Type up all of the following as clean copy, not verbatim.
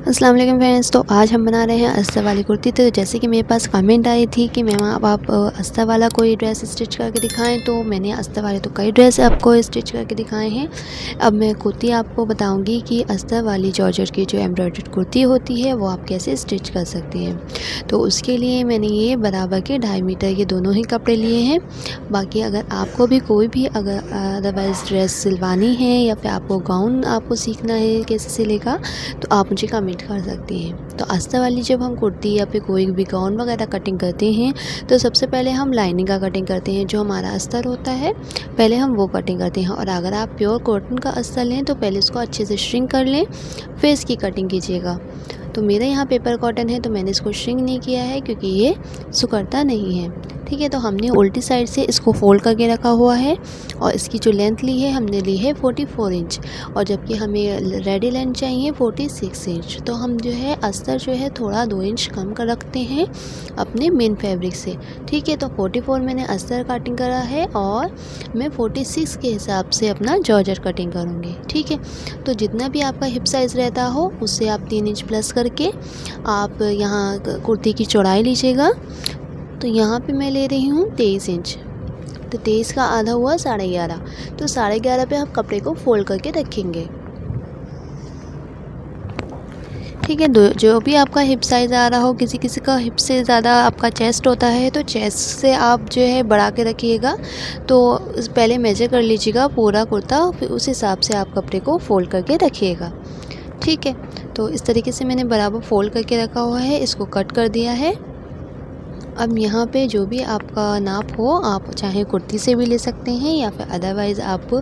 अस्सलाम वालेकुम फ्रेंड्स। तो आज हम बना रहे हैं अस्तर वाली कुर्ती। तो जैसे कि मेरे पास कमेंट आई थी कि मैम अब आप अस्तर वाला कोई ड्रेस स्टिच करके दिखाएं, तो मैंने अस्तर वाले तो कई ड्रेस आपको स्टिच करके दिखाए हैं। अब मैं कुर्ती आपको बताऊंगी कि अस्तर वाली जॉर्जेट की जो एम्ब्रॉयडर्ड कुर्ती होती है वो आप कैसे स्टिच कर सकते हैं। तो उसके लिए मैंने ये बराबर के 2.5 मीटर के दोनों ही कपड़े लिए हैं। बाकी अगर आपको भी कोई भी अगर अदरवाइज़ ड्रेस सिलवानी है या फिर आपको गाउन आपको सीखना है कैसे सिलेगा, तो आप मुझे कमेंट कर सकती हैं। तो अस्तर वाली जब हम कुर्ती या फिर कोई भी गाउन वगैरह कटिंग करते हैं, तो सबसे पहले हम लाइनिंग का कटिंग करते हैं। जो हमारा अस्तर होता है पहले हम वो कटिंग करते हैं। और अगर आप प्योर कॉटन का अस्तर लें तो पहले इसको अच्छे से श्रिंक कर लें, फिर इसकी कटिंग कीजिएगा। तो मेरे यहाँ पेपर कॉटन है तो मैंने इसको श्रिंक नहीं किया है क्योंकि ये सुकड़ता नहीं है। ठीक है, तो हमने उल्टी साइड से इसको फोल्ड करके रखा हुआ है और इसकी जो लेंथ ली है हमने ली है 44 इंच, और जबकि हमें रेडी लेंथ चाहिए 46 इंच। तो हम जो है अस्तर जो है थोड़ा 2 इंच कम कर रखते हैं अपने मेन फैब्रिक से। ठीक है, तो 44 मैंने अस्तर कटिंग करा है और मैं 46 के हिसाब से अपना जॉर्जेट कटिंग करूँगी। ठीक है, तो जितना भी आपका हिप साइज़ रहता हो उससे आप 3 इंच प्लस करके आप यहाँ कुर्ती की चौड़ाई लीजिएगा। तो यहाँ पे मैं ले रही हूँ 23 इंच। तो 23 का आधा हुआ 11.5। तो 11.5 पे हम कपड़े को फोल्ड करके रखेंगे। ठीक है, जो भी आपका हिप साइज़ आ रहा हो, किसी किसी का हिप से ज़्यादा आपका चेस्ट होता है तो चेस्ट से आप जो है बढ़ा के रखिएगा। तो पहले मेजर कर लीजिएगा पूरा कुर्ता, फिर उस हिसाब से आप कपड़े को फोल्ड करके रखिएगा। ठीक है, तो इस तरीके से मैंने बराबर फोल्ड करके रखा हुआ है, इसको कट कर दिया है। अब यहाँ पे जो भी आपका नाप हो आप चाहे कुर्ती से भी ले सकते हैं या फिर अदरवाइज़ आप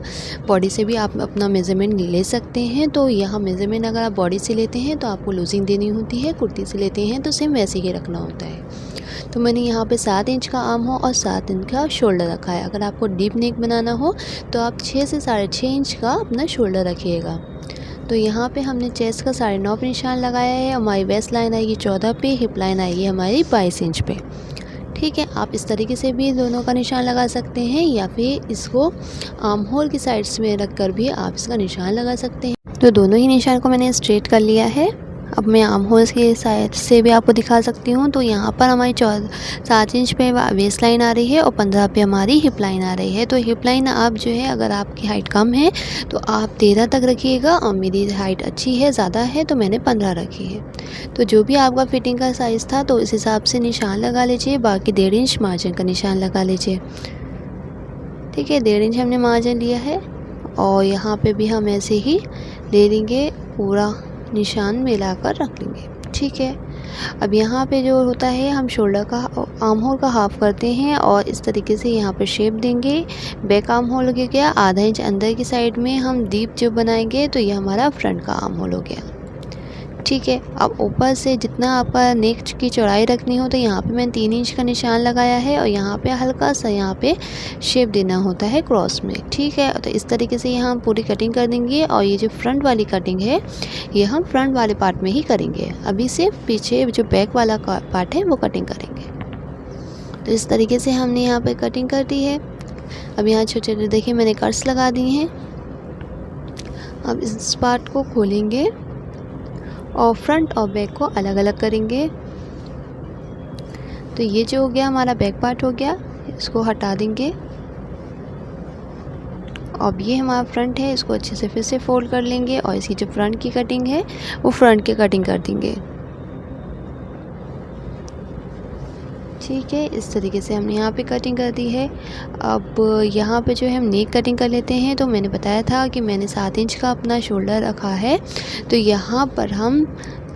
बॉडी से भी आप अपना मेज़रमेंट ले सकते हैं। तो यहाँ मेज़रमेंट अगर आप बॉडी से लेते हैं तो आपको लूजिंग देनी होती है, कुर्ती से लेते हैं तो सेम वैसे ही रखना होता है। तो मैंने यहाँ पे 7 इंच का आर्म हो और 7 इंच का शोल्डर रखा है। अगर आपको डीप नेक बनाना हो तो आप 6 से 6.5 इंच का अपना शोल्डर रखिएगा। तो यहाँ पे हमने चेस्ट का 9.5 पे निशान लगाया है। हमारी वेस्ट लाइन आएगी 14 पे, हिप लाइन आएगी हमारी 22 इंच पे। ठीक है, आप इस तरीके से भी दोनों का निशान लगा सकते हैं या फिर इसको आर्म होल की साइड्स में रख कर भी आप इसका निशान लगा सकते हैं। तो दोनों ही निशान को मैंने स्ट्रेट कर लिया है। अब मैं आर्म होल्स के साइड से भी आपको दिखा सकती हूँ। तो यहाँ पर हमारी 7 इंच पे वेस्ट लाइन आ रही है और 15 पे हमारी हिप लाइन आ रही है। तो हिप लाइन आप जो है अगर आपकी हाइट कम है तो आप 13 तक रखिएगा, और मेरी हाइट अच्छी है ज़्यादा है तो मैंने 15 रखी है। तो जो भी आपका फिटिंग का साइज़ था तो इस हिसाब से निशान लगा लीजिए। बाकी 1.5 इंच मार्जिन का निशान लगा लीजिए। ठीक है, 1.5 इंच हमने मार्जिन लिया है और यहाँ पे भी हम ऐसे ही ले लेंगे, पूरा निशान मिलाकर रख लेंगे। ठीक है, अब यहाँ पे जो होता है हम शोल्डर का आर्म होल का हाफ़ करते हैं और इस तरीके से यहाँ पे शेप देंगे। बैक आर्म होल हो गया, आधा इंच अंदर की साइड में हम डीप जो बनाएंगे तो ये हमारा फ्रंट का आर्म होल हो गया। ठीक है, अब ऊपर से जितना आपका नेक की चौड़ाई रखनी हो तो यहाँ पे मैंने 3 इंच का निशान लगाया है और यहाँ पे हल्का सा यहाँ पे शेप देना होता है क्रॉस में। ठीक है, तो इस तरीके से यहाँ हम पूरी कटिंग कर देंगे और ये जो फ्रंट वाली कटिंग है ये हम फ्रंट वाले पार्ट में ही करेंगे। अभी सिर्फ पीछे जो बैक वाला पार्ट है वो कटिंग करेंगे। तो इस तरीके से हमने यहाँ पर कटिंग कर दी है। अब यहाँ छोटे छोटे देखिए मैंने कट्स लगा दिए हैं। अब इस पार्ट को खोलेंगे और फ्रंट और बैक को अलग अलग करेंगे। तो ये जो हो गया हमारा बैक पार्ट हो गया, इसको हटा देंगे। अब ये हमारा फ्रंट है, इसको अच्छे से फिर से फोल्ड कर लेंगे और इसकी जो फ्रंट की कटिंग है वो फ्रंट की कटिंग कर देंगे। ठीक है, इस तरीके से हमने यहाँ पे कटिंग कर दी है। अब यहाँ पे जो है हम नेक कटिंग कर लेते हैं। तो मैंने बताया था कि मैंने 7 इंच का अपना शोल्डर रखा है, तो यहाँ पर हम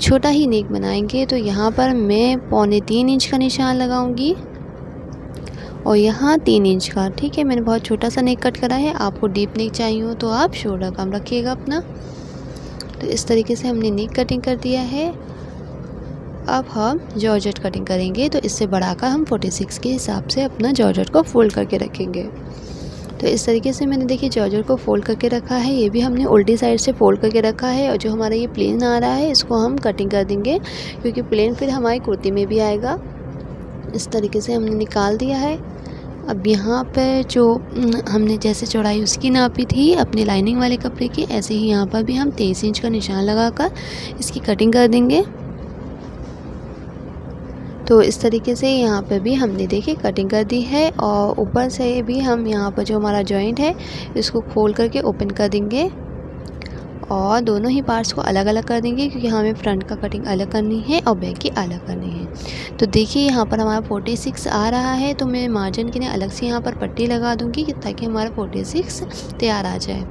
छोटा ही नेक बनाएंगे। तो यहाँ पर मैं 2.25 इंच का निशान लगाऊंगी और यहाँ 3 इंच का। ठीक है, मैंने बहुत छोटा सा नेक कट करा है। आपको डीप नेक चाहिए हो तो आप शोल्डर कम रखिएगा अपना। तो इस तरीके से हमने नेक कटिंग कर दिया है। अब हम जॉर्जेट कटिंग करेंगे, तो इससे बढ़ाकर हम 46 के हिसाब से अपना जॉर्जेट को फोल्ड करके रखेंगे। तो इस तरीके से मैंने देखिए जॉर्जेट को फोल्ड करके रखा है। ये भी हमने उल्टी साइड से फोल्ड करके रखा है और जो हमारा ये प्लेन आ रहा है इसको हम कटिंग कर देंगे क्योंकि प्लेन फिर हमारी कुर्ती में भी आएगा। इस तरीके से हमने निकाल दिया है। अब यहाँ पर जो हमने जैसे चौड़ाई उसकी नापी थी अपने लाइनिंग वाले कपड़े की, ऐसे ही यहाँ पर भी हम 23 इंच का निशान लगाकर इसकी कटिंग कर देंगे। तो इस तरीके से यहाँ पे भी हमने देखिए कटिंग कर दी है, और ऊपर से भी हम यहाँ पर जो हमारा जॉइंट है इसको खोल करके ओपन कर देंगे और दोनों ही पार्ट्स को अलग अलग कर देंगे, क्योंकि हमें फ्रंट का कटिंग अलग करनी है और बैक की अलग करनी है। तो देखिए यहाँ पर हमारा 46 आ रहा है, तो मैं मार्जिन के लिए अलग से यहाँ पर पट्टी लगा दूँगी ताकि हमारा 46 तैयार आ जाए।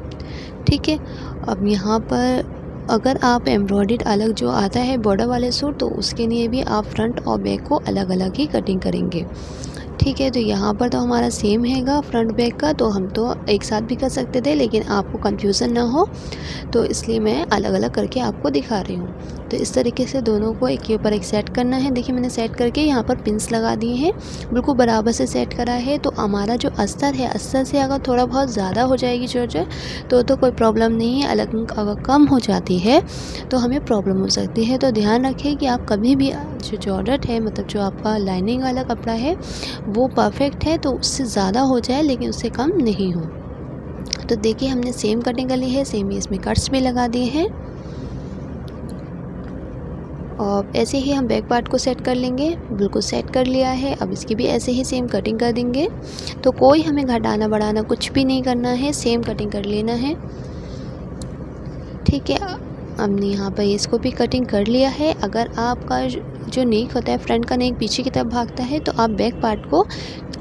ठीक है, अब यहाँ पर अगर आप एम्ब्रॉयडर्ड अलग जो आता है बॉर्डर वाले सूट, तो उसके लिए भी आप फ्रंट और बैक को अलग अलग ही कटिंग करेंगे। ठीक है, तो यहाँ पर तो हमारा सेम हैगा फ्रंट बैक का, तो हम तो एक साथ भी कर सकते थे, लेकिन आपको कंफ्यूजन ना हो तो इसलिए मैं अलग अलग करके आपको दिखा रही हूँ। तो इस तरीके से दोनों को एक के ऊपर एक सेट करना है। देखिए मैंने सेट करके यहाँ पर पिंस लगा दिए हैं, बिल्कुल बराबर से सेट करा है। तो हमारा जो अस्तर है, अस्तर से अगर थोड़ा बहुत ज़्यादा हो जाएगी जॉर्जेट तो कोई प्रॉब्लम नहीं है, अलग अगर कम हो जाती है तो हमें प्रॉब्लम हो सकती है। तो ध्यान रखें कि आप कभी भी जो जॉर्जेट है, मतलब जो आपका लाइनिंग वाला कपड़ा है वो परफेक्ट है, तो उससे ज़्यादा हो जाए लेकिन उससे कम नहीं हो। तो देखिए हमने सेम कटिंग कर ली है, सेम ही इसमें कट्स भी लगा दिए हैं, और ऐसे ही हम बैक पार्ट को सेट कर लेंगे। बिल्कुल सेट कर लिया है, अब इसकी भी ऐसे ही सेम कटिंग कर देंगे। तो कोई हमें घटाना बढ़ाना कुछ भी नहीं करना है, सेम कटिंग कर लेना है। ठीक है, हमने यहाँ पर इसको भी कटिंग कर लिया है। अगर आपका जो नेक होता है, फ्रंट का नेक पीछे की तरफ भागता है, तो आप बैक पार्ट को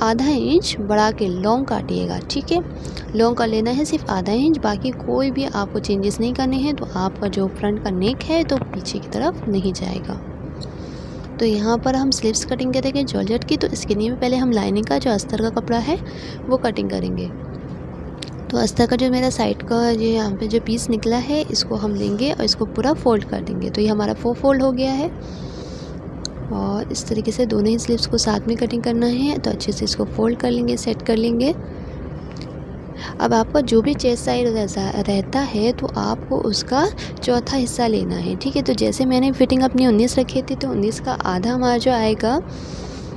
आधा इंच बढ़ा के लॉन्ग काटिएगा। ठीक है, लॉन्ग कर लेना है सिर्फ आधा इंच, बाकी कोई भी आपको चेंजेस नहीं करने हैं। तो आपका जो फ्रंट का नेक है तो पीछे की तरफ नहीं जाएगा। तो यहाँ पर हम स्लीव्स कटिंग करेंगे जॉर्जेट की, तो इसके लिए पहले हम लाइनिंग का जो अस्तर का कपड़ा है वो कटिंग करेंगे। तो अस्तर का जो मेरा साइड का ये यहाँ पे जो पीस निकला है, इसको हम लेंगे और इसको पूरा फोल्ड कर देंगे। तो ये हमारा 4 फोल्ड हो गया है, और इस तरीके से दोनों ही स्लीव्स को साथ में कटिंग करना है। तो अच्छे से इसको फोल्ड कर लेंगे, सेट कर लेंगे। अब आपका जो भी चेस्ट साइड रहता है तो आपको उसका चौथा हिस्सा लेना है। ठीक है, तो जैसे मैंने फिटिंग अपनी 19 रखी थी, तो 19 का आधा हमारा जो आएगा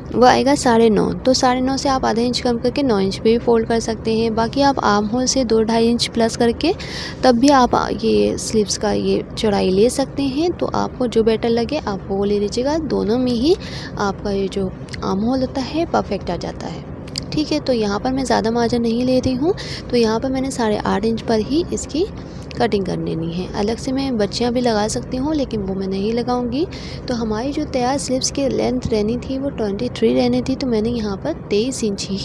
वो आएगा 9.5। तो 9.5 से आप आधा इंच कम करके 9 इंच पे भी फोल्ड कर सकते हैं। बाकी आप आर्म होल से 2-2.5 इंच प्लस करके तब भी आप ये स्लीव्स का ये चौड़ाई ले सकते हैं। तो आपको जो बेटर लगे आप वो ले लीजिएगा, दोनों में ही आपका ये जो आर्म होल होता है परफेक्ट आ जाता है। ठीक है, तो यहाँ पर मैं ज़्यादा मार्जिन नहीं ले रही हूँ, तो यहाँ पर मैंने 8.5 इंच पर ही इसकी कटिंग कर लेनी है। अलग से मैं बच्चियाँ भी लगा सकती हूँ, लेकिन वो मैं नहीं लगाऊंगी। तो हमारी जो तैयार स्लीव्स की लेंथ रहनी थी वो 23 रहनी थी, तो मैंने यहाँ पर 23 इंच ही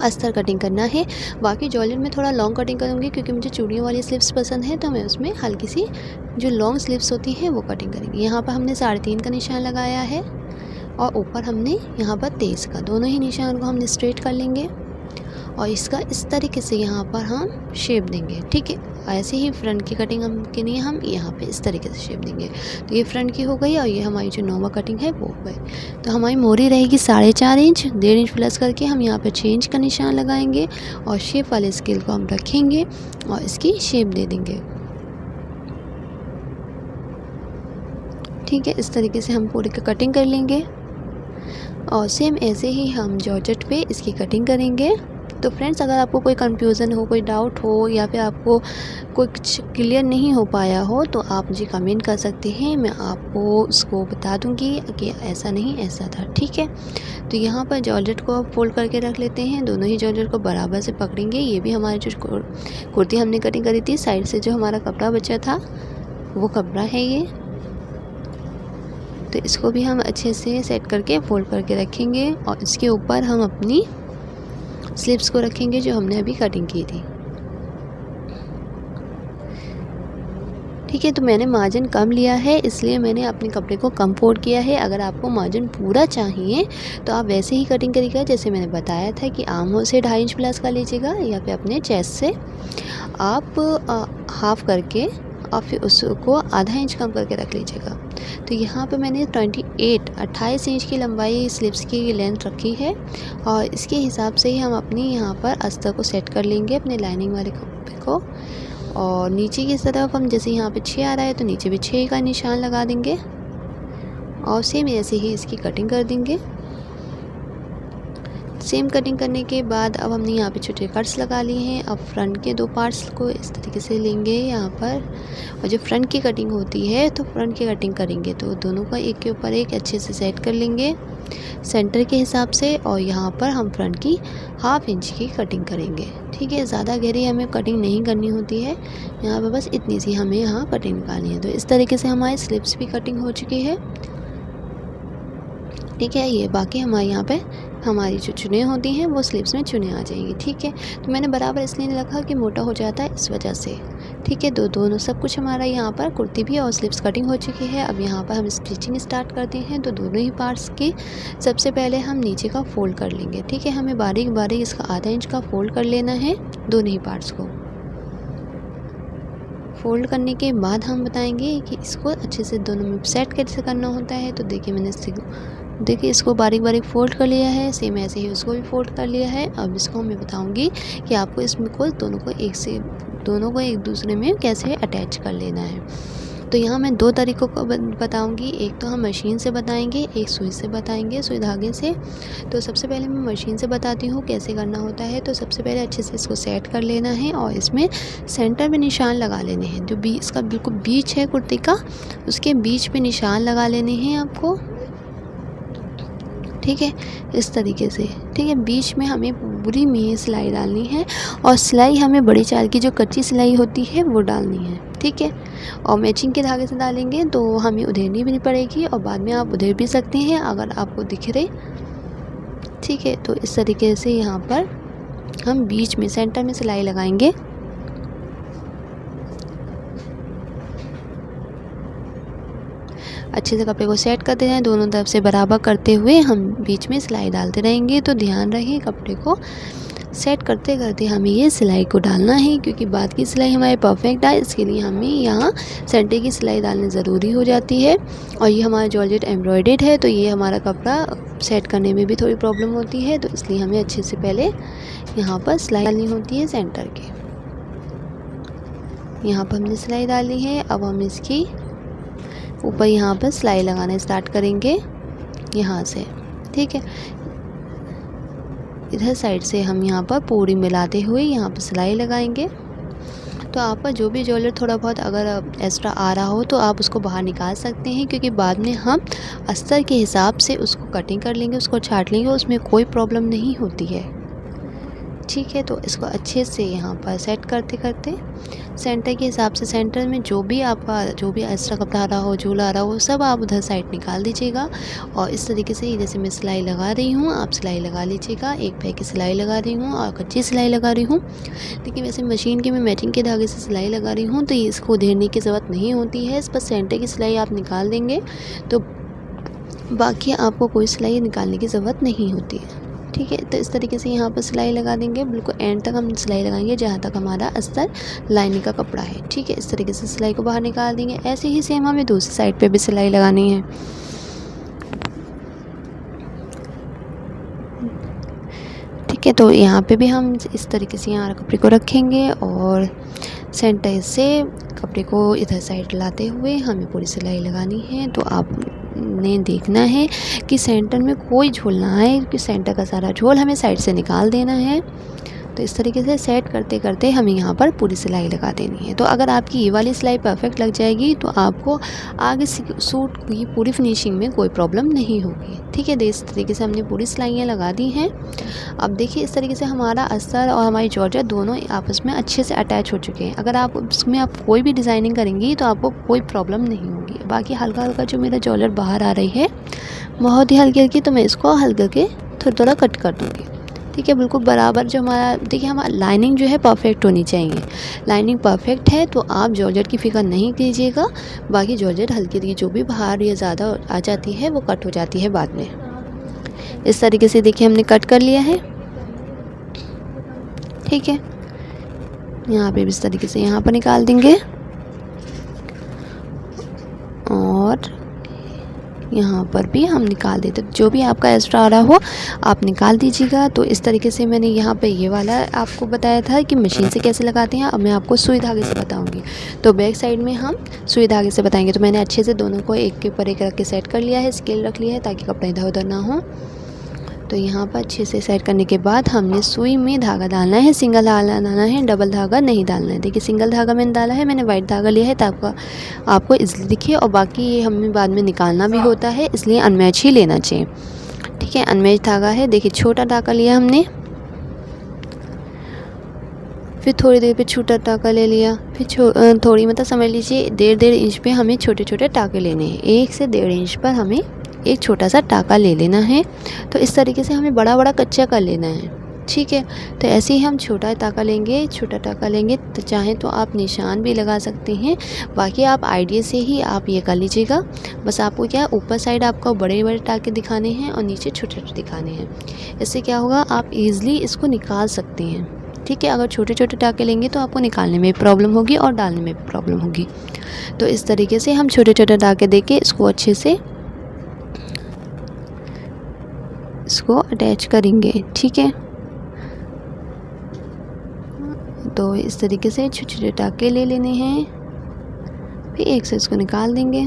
अस्तर कटिंग करना है। बाकी जॉर्जेट में थोड़ा लॉन्ग कटिंग करूँगी, क्योंकि मुझे चूड़ियों वाली स्लीव्स पसंद है, तो मैं उसमें हल्की सी जो लॉन्ग स्लीव्स होती हैं वो कटिंग करेंगी। यहाँ पर हमने 3.5 का निशान लगाया है, और ऊपर हमने यहाँ पर 23 का, दोनों ही निशान को हमने स्ट्रेट कर लेंगे और इसका इस तरीके से यहाँ पर हम शेप देंगे। ठीक है, ऐसे ही फ्रंट की कटिंग के लिए हम यहाँ पे इस तरीके से शेप देंगे। तो ये फ्रंट की हो गई, और ये हमारी जो नॉर्मल कटिंग है वो हो गई। तो हमारी मोरी रहेगी 4.5 इंच, 1.5 इंच प्लस करके हम यहाँ पे 6 इंच का निशान लगाएंगे, और शेप वाले स्केल को हम रखेंगे और इसकी शेप दे देंगे। ठीक है, इस तरीके से हम पूरी की कटिंग कर लेंगे, और सेम ऐसे ही हम जॉर्जेट पे इसकी कटिंग करेंगे। तो फ्रेंड्स, अगर आपको कोई कंफ्यूज़न हो, कोई डाउट हो, या फिर आपको कुछ क्लियर नहीं हो पाया हो, तो आप मुझे कमेंट कर सकते हैं, मैं आपको उसको बता दूंगी कि ऐसा नहीं ऐसा था। ठीक है, तो यहाँ पर जॉर्जेट को फोल्ड करके रख लेते हैं, दोनों ही जॉर्जेट को बराबर से पकड़ेंगे। ये भी हमारी जो कुर्ती हमने कटिंग करी थी, साइड से जो हमारा कपड़ा बचा था वो कपड़ा है ये। तो इसको भी हम अच्छे से सेट करके फोल्ड करके रखेंगे, और इसके ऊपर हम अपनी स्लीव्स को रखेंगे जो हमने अभी कटिंग की थी। ठीक है, तो मैंने मार्जिन कम लिया है, इसलिए मैंने अपने कपड़े को कम फोल्ड किया है। अगर आपको मार्जिन पूरा चाहिए तो आप वैसे ही कटिंग करिएगा जैसे मैंने बताया था कि आर्म होल से 2.5 इंच प्लस कर लीजिएगा, या फिर अपने चेस्ट से आप हाफ करके और फिर उसको आधा इंच कम करके रख लीजिएगा। तो यहाँ पे मैंने 28 इंच की लंबाई स्लीव्स की लेंथ रखी है, और इसके हिसाब से ही हम अपनी यहाँ पर अस्तर को सेट कर लेंगे अपने लाइनिंग वाले कपड़े को। और नीचे की तरफ हम जैसे यहाँ पे 6 आ रहा है, तो नीचे भी 6 का निशान लगा देंगे, और सेम ऐसे ही इसकी कटिंग कर देंगे। सेम कटिंग करने के बाद अब हमने यहाँ पे छोटे कट्स लगा लिए हैं। अब फ्रंट के 2 पार्ट्स को इस तरीके से लेंगे यहाँ पर, और जो फ्रंट की कटिंग होती है तो फ्रंट की कटिंग करेंगे तो दोनों को एक के ऊपर एक अच्छे से सेट कर लेंगे सेंटर के हिसाब से। और यहाँ पर हम फ्रंट की 1/2 इंच की कटिंग करेंगे। ठीक है, ज़्यादा गहरी हमें कटिंग नहीं करनी होती है, यहाँ पर बस इतनी सी हमें यहाँ कटिंग निकालनी है। तो इस तरीके से हमारी स्लिप्स भी कटिंग हो चुकी है। ठीक है, ये बाकी हमारे यहाँ पे हमारी जो चुने होती हैं वो स्लीव्स में चुने आ जाएंगी। ठीक है, तो मैंने बराबर इसलिए नहीं रखा कि मोटा हो जाता है इस वजह से। ठीक है, दोनों सब कुछ हमारा यहाँ पर कुर्ती भी और स्लीव्स कटिंग हो चुकी है। अब यहाँ पर हम स्टिचिंग स्टार्ट करते हैं। तो दोनों ही पार्ट्स की सबसे पहले हम नीचे का फोल्ड कर लेंगे। ठीक है, हमें बारीक बारीक इसका ½ इंच का फोल्ड कर लेना है दोनों ही पार्ट्स को। फोल्ड करने के बाद हम बताएंगे कि इसको अच्छे से दोनों में सेट कैसे करना होता है। तो देखिए इसको बारीक बारीक फोल्ड कर लिया है, सेम ऐसे ही उसको भी फोल्ड कर लिया है। अब इसको मैं बताऊंगी कि आपको इसमें को दोनों को एक दूसरे में कैसे अटैच कर लेना है। तो यहाँ मैं 2 तरीक़ों को बताऊंगी। एक तो हम मशीन से बताएंगे, एक सुई से बताएंगे, सुई धागे से। तो सबसे पहले मैं मशीन से बताती हूँ कैसे करना होता है। तो सबसे पहले अच्छे से इसको सेट कर लेना है और इसमें सेंटर में निशान लगा लेने हैं। जो इसका बिल्कुल बीच है कुर्ती का, उसके बीच पे निशान लगा लेने हैं आपको। ठीक है, इस तरीके से। ठीक है, बीच में हमें पूरी में सिलाई डालनी है और सिलाई हमें बड़ी चाल की जो कच्ची सिलाई होती है वो डालनी है। ठीक है, और मैचिंग के धागे से डालेंगे तो हमें उधेड़नी भी नहीं पड़ेगी और बाद में आप उधेड़ भी सकते हैं अगर आपको दिख रहे। ठीक है, तो इस तरीके से यहाँ पर हम बीच में सेंटर में सिलाई लगाएंगे। अच्छे से कपड़े को सेट करते जाएं, दोनों तरफ से बराबर करते हुए हम बीच में सिलाई डालते रहेंगे। तो ध्यान रहे कपड़े को सेट करते करते हमें ये सिलाई को डालना है, क्योंकि बाद की सिलाई हमारी परफेक्ट आए इसके लिए हमें यहाँ सेंटर की सिलाई डालनी ज़रूरी हो जाती है। और ये हमारा जॉर्जेट एम्ब्रॉयडर्ड है तो ये हमारा कपड़ा सेट करने में भी थोड़ी प्रॉब्लम होती है। तो इसलिए हमें अच्छे से पहले यहाँ पर सिलाई डालनी होती है सेंटर के। यहाँ पर हमने सिलाई डाली है। अब हम इसकी ऊपर यहाँ पर सिलाई लगाना स्टार्ट करेंगे यहाँ से। ठीक है, इधर साइड से हम यहाँ पर पूरी मिलाते हुए यहाँ पर सिलाई लगाएंगे। तो आपका जो भी ज्वेलर थोड़ा बहुत अगर एक्स्ट्रा आ रहा हो तो आप उसको बाहर निकाल सकते हैं, क्योंकि बाद में हम अस्तर के हिसाब से उसको कटिंग कर लेंगे, उसको छाट लेंगे, उसमें कोई प्रॉब्लम नहीं होती है। ठीक है, तो इसको अच्छे से यहाँ पर सेट करते करते सेंटर के हिसाब से सेंटर में जो भी एक्स्ट्रा कपड़ा आ रहा हो, झूल आ रहा हो, सब आप उधर साइड निकाल दीजिएगा। और इस तरीके से जैसे मैं सिलाई लगा रही हूँ आप सिलाई लगा लीजिएगा। एक पैर की सिलाई लगा रही हूँ और कच्ची सिलाई लगा रही हूँ। लेकिन वैसे मशीन की मैं मैचिंग के धागे से सिलाई लगा रही हूँ तो ये इसको उधेड़ने की ज़रूरत नहीं होती है। इस पर सेंटर की सिलाई आप निकाल देंगे तो बाकी आपको कोई सिलाई निकालने की ज़रूरत नहीं होती है। ठीक है, तो इस तरीके से यहाँ पर सिलाई लगा देंगे। बिल्कुल एंड तक हम सिलाई लगाएंगे जहाँ तक हमारा अस्तर लाइनिंग का कपड़ा है। ठीक है, इस तरीके से सिलाई को बाहर निकाल देंगे। ऐसे ही सेम हमें दूसरी साइड पे भी सिलाई लगानी है। ठीक है, तो यहाँ पे भी हम इस तरीके से यहाँ कपड़े को रखेंगे और सेंटर से कपड़े को इधर साइड लाते हुए हमें पूरी सिलाई लगानी है। तो आपने देखना है कि सेंटर में कोई झोल ना आए, क्योंकि सेंटर का सारा झोल हमें साइड से निकाल देना है। तो इस तरीके से सेट करते करते हमें यहाँ पर पूरी सिलाई लगा देनी है। तो अगर आपकी ये वाली सिलाई परफेक्ट लग जाएगी तो आपको आगे सूट की पूरी फिनिशिंग में कोई प्रॉब्लम नहीं होगी। ठीक है, इस तरीके से हमने पूरी सिलाइयाँ लगा दी हैं। अब देखिए इस तरीके से हमारा अस्तर और हमारी जॉर्जेट दोनों आपस में अच्छे से अटैच हो चुके हैं। अगर आप उसमें कोई भी डिज़ाइनिंग करेंगी तो आपको कोई प्रॉब्लम नहीं होगी। बाकी हल्का हल्का जो मेरा जॉर्जेट बाहर आ रही है बहुत ही हल्की हल्की, तो मैं इसको हल्के के थोड़ा कट कर दूँगी। ठीक है, बिल्कुल बराबर जो हमारा देखिए हमारा लाइनिंग जो है परफेक्ट होनी चाहिए। लाइनिंग परफेक्ट है तो आप जॉर्जेट की फिक्र नहीं कीजिएगा। बाकी जॉर्जेट हल्की हल्की जो भी बाहर या ज़्यादा आ जाती है वो कट हो जाती है बाद में। इस तरीके से देखिए हमने कट कर लिया है। ठीक है, यहाँ पे इस तरीके से यहाँ पर निकाल देंगे और यहाँ पर भी हम निकाल देते। जो भी आपका एक्स्ट्रा आ रहा हो आप निकाल दीजिएगा। तो इस तरीके से मैंने यहाँ पे ये वाला आपको बताया था कि मशीन से कैसे लगाते हैं। अब मैं आपको सुई धागे से बताऊँगी। तो बैक साइड में हम सुई धागे से बताएंगे। तो मैंने अच्छे से दोनों को एक के ऊपर एक रख के सेट कर लिया है, स्केल रख लिया है ताकि कपड़ा इधर उधर ना हो। तो यहाँ पर अच्छे से सेट करने के बाद हमने सुई में धागा डालना है, सिंगल धागा डालना है, डबल धागा नहीं डालना है। देखिए सिंगल धागा मैंने डाला है, मैंने वाइट धागा लिया है ताकि आपको इजीली दिखे, और बाकी ये हमें बाद में निकालना भी होता है, इसलिए अनमैच ही लेना चाहिए। ठीक है, अनमैच धागा है। देखिए छोटा धागा लिया हमने, फिर थोड़ी देर पे छोटा टाँका ले लिया, फिर थोड़ी मतलब समझ लीजिए 1.5 इंच पे हमें छोटे छोटे टाँके लेने हैं। 1 से 1.5 इंच पर हमें एक छोटा सा टाँका ले लेना है। तो इस तरीके से हमें बड़ा बड़ा कच्चा कर लेना है। ठीक है, तो ऐसे ही हम छोटा टाँका लेंगे, छोटा टाँका लेंगे। तो चाहें तो आप निशान भी लगा सकते हैं, बाकी आप आइडिया से ही आप ये कर लीजिएगा। बस आपको क्या ऊपर साइड आपको बड़े बड़े टाँके दिखाने हैं और नीचे छोटे छोटे दिखाने हैं। इससे क्या होगा, आप ईज़िली इसको निकाल सकते हैं। ठीक है, अगर छोटे छोटे टाँके लेंगे तो आपको निकालने में प्रॉब्लम होगी और डालने में भी प्रॉब्लम होगी। तो इस तरीके से हम छोटे छोटे टाँके देके इसको अच्छे से इसको अटैच करेंगे। ठीक है, तो इस तरीके से छोटे छोटे टाँके ले लेने हैं, फिर एक से इसको निकाल देंगे।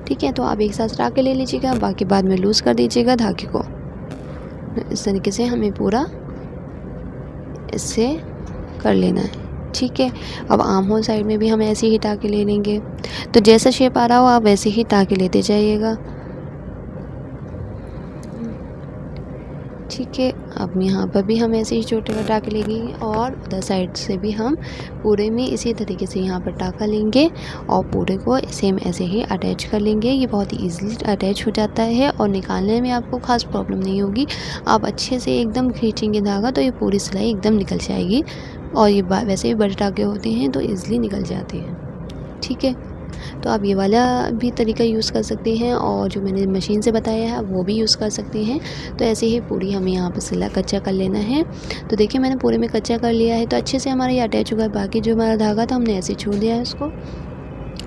ठीक है, तो आप एक साथ टाँके ले लीजिएगा, बाकी बाद में लूज़ कर दीजिएगा धागे को। इस तरीके से हमें पूरा इससे कर लेना है। ठीक है, अब आर्म होल साइड में भी हम ऐसे ही टाँके ले लेंगे। तो जैसा शेप आ रहा हो आप वैसे ही टाँके लेते जाइएगा। ठीक है, अब यहाँ पर भी हम ऐसे ही छोटे टाँके लेंगे और उधर साइड से भी हम पूरे में इसी तरीके से यहाँ पर टाँका लेंगे और पूरे को सेम ऐसे ही अटैच कर लेंगे। ये बहुत ही ईजिली अटैच हो जाता है और निकालने में आपको खास प्रॉब्लम नहीं होगी। आप अच्छे से एकदम खींचेंगे धागा तो ये पूरी सिलाई एकदम निकल जाएगी, और ये वैसे भी बड़े टाँके होते हैं तो ईज़िली निकल जाते हैं। ठीक है, तो आप ये वाला भी तरीका यूज़ कर सकते हैं और जो मैंने मशीन से बताया है वो भी यूज़ कर सकते हैं। तो ऐसे ही पूरी हमें यहाँ पर सिला कच्चा कर लेना है। तो देखिए मैंने पूरे में कच्चा कर लिया है, तो अच्छे से हमारा ये अटैच हुआ है। बाकी जो हमारा धागा था हमने ऐसे छोड़ दिया है उसको,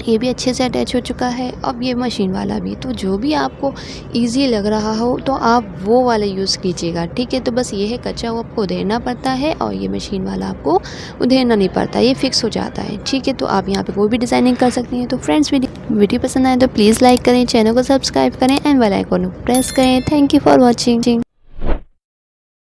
ये भी अच्छे से अटैच हो चुका है। अब ये मशीन वाला भी, तो जो भी आपको इजी लग रहा हो तो आप वो वाला यूज़ कीजिएगा। ठीक है, तो बस ये है कच्चा वो आपको उधेड़ना पड़ता है और ये मशीन वाला आपको उधेड़ना नहीं पड़ता, ये फिक्स हो जाता है। ठीक है, तो आप यहाँ पे कोई भी डिज़ाइनिंग कर सकती हैं। तो फ्रेंड्स वीडियो पसंद आए तो प्लीज़ लाइक करें, चैनल को सब्सक्राइब करें एंड बेल आइकन को प्रेस करें। Thank you for watching.